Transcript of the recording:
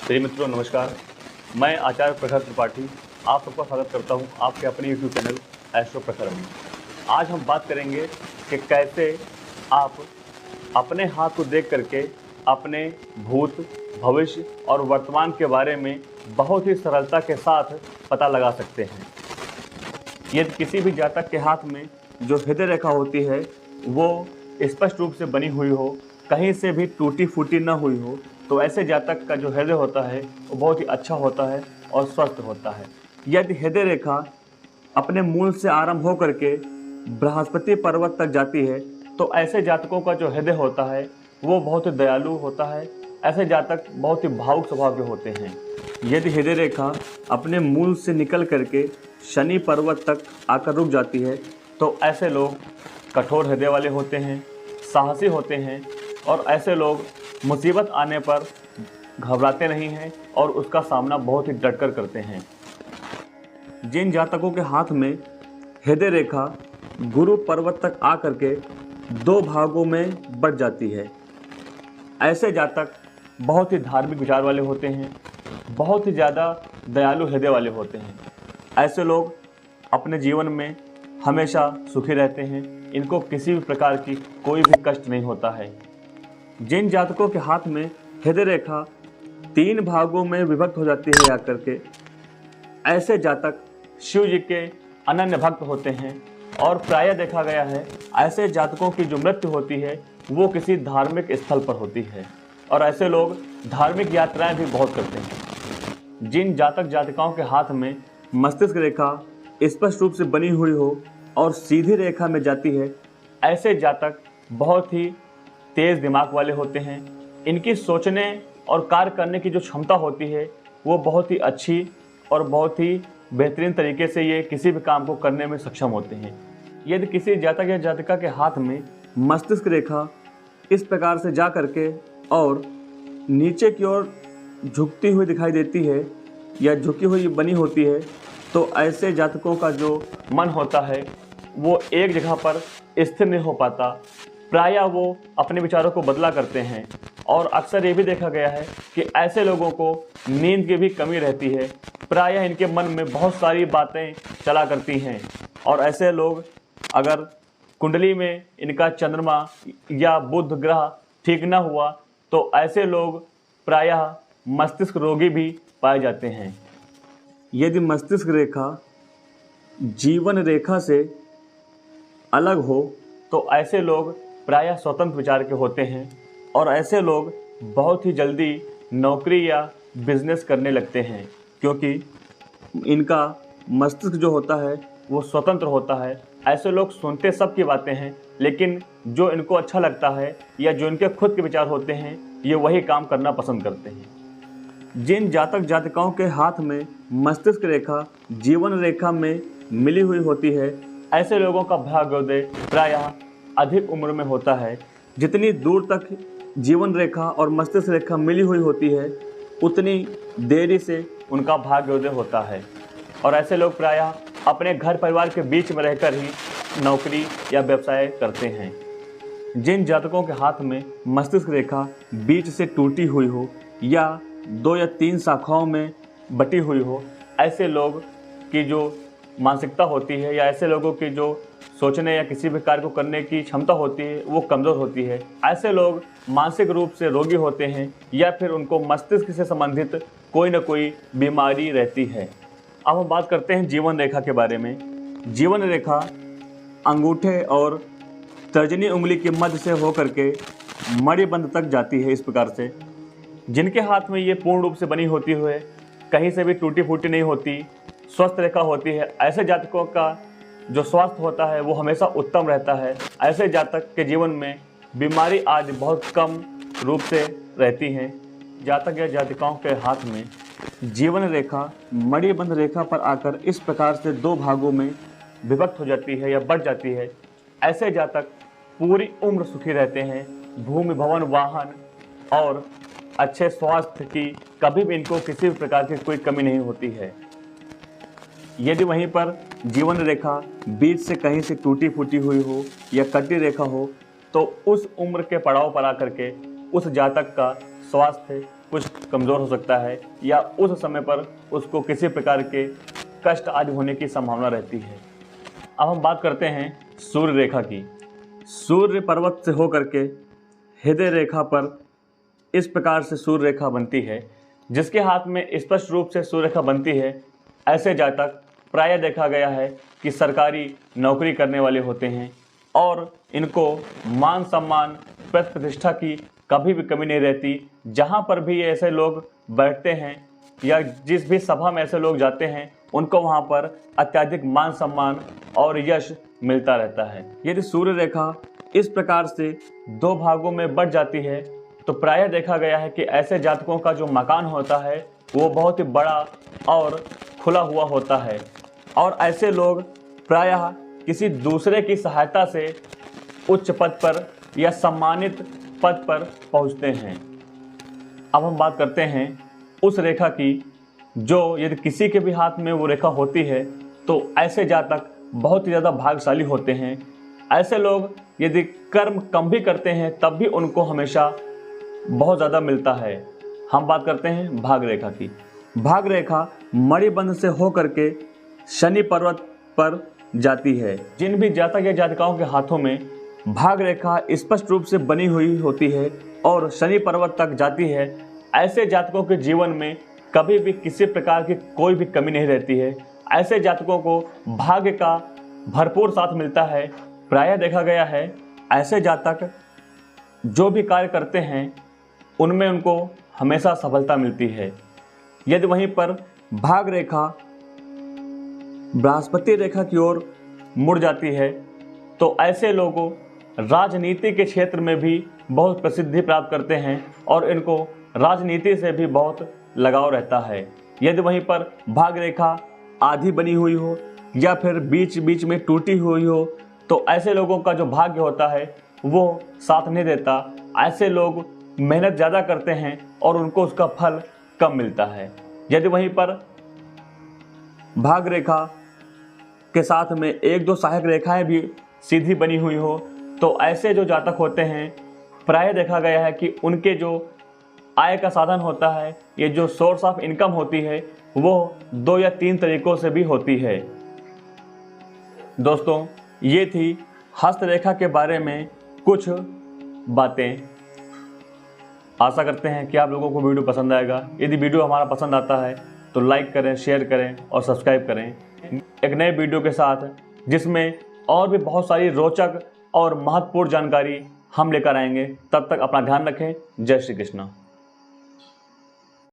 प्रिय मित्रों नमस्कार। मैं आचार्य प्रखर त्रिपाठी आप सबका स्वागत करता हूं आपके अपने YouTube चैनल एस्ट्रो प्रखर में। आज हम बात करेंगे कि कैसे आप अपने हाथ को देख करके अपने भूत, भविष्य और वर्तमान के बारे में बहुत ही सरलता के साथ पता लगा सकते हैं। यदि किसी भी जातक के हाथ में जो हृदय रेखा होती है वो स्पष्ट रूप से बनी हुई हो, कहीं से भी टूटी फूटी न हुई हो, तो ऐसे जातक का जो हृदय होता है वो बहुत ही अच्छा होता है और स्वस्थ होता है। यदि हृदय रेखा अपने मूल से आरंभ हो करके बृहस्पति पर्वत तक जाती है तो ऐसे जातकों का जो हृदय होता है वो बहुत ही दयालु होता है। ऐसे जातक बहुत ही भावुक स्वभाव के होते हैं। यदि हृदय रेखा अपने मूल से निकल करके शनि पर्वत तक आकर रुक जाती है तो ऐसे लोग कठोर हृदय वाले होते हैं, साहसी होते हैं और ऐसे लोग मुसीबत आने पर घबराते नहीं हैं और उसका सामना बहुत ही डटकर करते हैं। जिन जातकों के हाथ में हृदय रेखा गुरु पर्वत तक आकर के दो भागों में बट जाती है, ऐसे जातक बहुत ही धार्मिक विचार वाले होते हैं, बहुत ही ज़्यादा दयालु हृदय वाले होते हैं। ऐसे लोग अपने जीवन में हमेशा सुखी रहते हैं, इनको किसी भी प्रकार की कोई भी कष्ट नहीं होता है। जिन जातकों के हाथ में हृदय रेखा तीन भागों में विभक्त हो जाती है आकर के, ऐसे जातक शिव जी के अनन्य भक्त होते हैं और प्रायः देखा गया है ऐसे जातकों की जो मृत्यु होती है वो किसी धार्मिक स्थल पर होती है और ऐसे लोग धार्मिक यात्राएं भी बहुत करते हैं। जिन जातक जातिकाओं के हाथ में मस्तिष्क रेखा स्पष्ट रूप से बनी हुई हो और सीधी रेखा में जाती है, ऐसे जातक बहुत ही तेज़ दिमाग वाले होते हैं। इनकी सोचने और कार्य करने की जो क्षमता होती है वो बहुत ही अच्छी और बहुत ही बेहतरीन तरीके से ये किसी भी काम को करने में सक्षम होते हैं। यदि किसी जातक या जातिका के हाथ में मस्तिष्क रेखा इस प्रकार से जा करके और नीचे की ओर झुकती हुई दिखाई देती है या झुकी हुई बनी होती है तो ऐसे जातकों का जो मन होता है वो एक जगह पर स्थिर नहीं हो पाता। प्रायः वो अपने विचारों को बदला करते हैं और अक्सर ये भी देखा गया है कि ऐसे लोगों को नींद की भी कमी रहती है। प्रायः इनके मन में बहुत सारी बातें चला करती हैं और ऐसे लोग अगर कुंडली में इनका चंद्रमा या बुध ग्रह ठीक न हुआ तो ऐसे लोग प्रायः मस्तिष्क रोगी भी पाए जाते हैं। यदि मस्तिष्क रेखा जीवन रेखा से अलग हो तो ऐसे लोग प्रायः स्वतंत्र विचार के होते हैं और ऐसे लोग बहुत ही जल्दी नौकरी या बिजनेस करने लगते हैं क्योंकि इनका मस्तिष्क जो होता है वो स्वतंत्र होता है। ऐसे लोग सुनते सबकी बातें हैं लेकिन जो इनको अच्छा लगता है या जो इनके खुद के विचार होते हैं ये वही काम करना पसंद करते हैं। जिन जातक जातिकाओं के हाथ में मस्तिष्क रेखा जीवन रेखा में मिली हुई होती है, ऐसे लोगों का भाग्योदय प्रायः अधिक उम्र में होता है। जितनी दूर तक जीवन रेखा और मस्तिष्क रेखा मिली हुई होती है उतनी देरी से उनका भाग्योदय होता है और ऐसे लोग प्रायः अपने घर परिवार के बीच में रहकर ही नौकरी या व्यवसाय करते हैं। जिन जातकों के हाथ में मस्तिष्क रेखा बीच से टूटी हुई हो या 2 या 3 शाखाओं में बटी हुई हो, ऐसे लोग की जो मानसिकता होती है या ऐसे लोगों की जो सोचने या किसी भी कार्य को करने की क्षमता होती है वो कमज़ोर होती है। ऐसे लोग मानसिक रूप से रोगी होते हैं या फिर उनको मस्तिष्क से संबंधित कोई न कोई बीमारी रहती है। अब हम बात करते हैं जीवन रेखा के बारे में। जीवन रेखा अंगूठे और तर्जनी उंगली के मध्य से होकर के मणिबंध तक जाती है। इस प्रकार से जिनके हाथ में ये पूर्ण रूप से बनी होती है, कहीं से भी टूटी फूटी नहीं होती, स्वस्थ रेखा होती है, ऐसे जातकों का जो स्वास्थ्य होता है वो हमेशा उत्तम रहता है। ऐसे जातक के जीवन में बीमारी आदि बहुत कम रूप से रहती हैं। जातक या जातिकाओं के हाथ में जीवन रेखा मणिबंध रेखा पर आकर इस प्रकार से 2 भागों में विभक्त हो जाती है या बढ़ जाती है, ऐसे जातक पूरी उम्र सुखी रहते हैं। भूमि, भवन, वाहन और अच्छे स्वास्थ्य की कभी भी इनको किसी भी प्रकार की कोई कमी नहीं होती है। यदि वहीं पर जीवन रेखा बीच से कहीं से टूटी फूटी हुई हो या कटी रेखा हो तो उस उम्र के पड़ाव पर आकर के उस जातक का स्वास्थ्य कुछ कमज़ोर हो सकता है या उस समय पर उसको किसी प्रकार के कष्ट आदि होने की संभावना रहती है। अब हम बात करते हैं सूर्य रेखा की। सूर्य पर्वत से होकर के हृदय रेखा पर इस प्रकार से सूर्य रेखा बनती है। जिसके हाथ में स्पष्ट रूप से सूर्य रेखा बनती है, ऐसे जातक प्रायः देखा गया है कि सरकारी नौकरी करने वाले होते हैं और इनको मान सम्मान प्रतिष्ठा की कभी भी कमी नहीं रहती। जहाँ पर भी ऐसे लोग बैठते हैं या जिस भी सभा में ऐसे लोग जाते हैं, उनको वहाँ पर अत्यधिक मान सम्मान और यश मिलता रहता है। यदि सूर्य रेखा इस प्रकार से दो भागों में बट जाती है तो प्रायः देखा गया है कि ऐसे जातकों का जो मकान होता है वो बहुत ही बड़ा और खुला हुआ होता है और ऐसे लोग प्रायः किसी दूसरे की सहायता से उच्च पद पर या सम्मानित पद पर पहुंचते हैं। अब हम बात करते हैं उस रेखा की जो यदि किसी के भी हाथ में वो रेखा होती है तो ऐसे जातक बहुत ही ज़्यादा भाग्यशाली होते हैं। ऐसे लोग यदि कर्म कम भी करते हैं तब भी उनको हमेशा बहुत ज़्यादा मिलता है। हम बात करते हैं भाग रेखा की। भाग रेखा मणिबंध से होकर के शनि पर्वत पर जाती है। जिन भी जातक या जातिकाओं के हाथों में भाग रेखा स्पष्ट रूप से बनी हुई होती है और शनि पर्वत तक जाती है, ऐसे जातकों के जीवन में कभी भी किसी प्रकार की कोई भी कमी नहीं रहती है। ऐसे जातकों को भाग्य का भरपूर साथ मिलता है। प्रायः देखा गया है ऐसे जातक जो भी कार्य करते हैं उनमें उनको हमेशा सफलता मिलती है। यदि वहीं पर भाग रेखा बृहस्पति रेखा की ओर मुड़ जाती है तो ऐसे लोगों राजनीति के क्षेत्र में भी बहुत प्रसिद्धि प्राप्त करते हैं और इनको राजनीति से भी बहुत लगाव रहता है। यदि वहीं पर भाग रेखा आधी बनी हुई हो या फिर बीच बीच में टूटी हुई हो तो ऐसे लोगों का जो भाग्य होता है वो साथ नहीं देता। ऐसे लोग मेहनत ज़्यादा करते हैं और उनको उसका फल कम मिलता है। यदि वहीं पर भाग रेखा के साथ में एक दो सहायक रेखाएं भी सीधी बनी हुई हो तो ऐसे जो जातक होते हैं प्रायः देखा गया है कि उनके जो आय का साधन होता है, ये जो सोर्स ऑफ इनकम होती है, वो 2 या 3 तरीकों से भी होती है। दोस्तों, ये थी हस्तरेखा के बारे में कुछ बातें। आशा करते हैं कि आप लोगों को वीडियो पसंद आएगा। यदि वीडियो हमारा पसंद आता है तो लाइक करें, शेयर करें और सब्सक्राइब करें एक नए वीडियो के साथ, जिसमें और भी बहुत सारी रोचक और महत्वपूर्ण जानकारी हम लेकर आएंगे। तब तक अपना ध्यान रखें। जय श्री कृष्ण।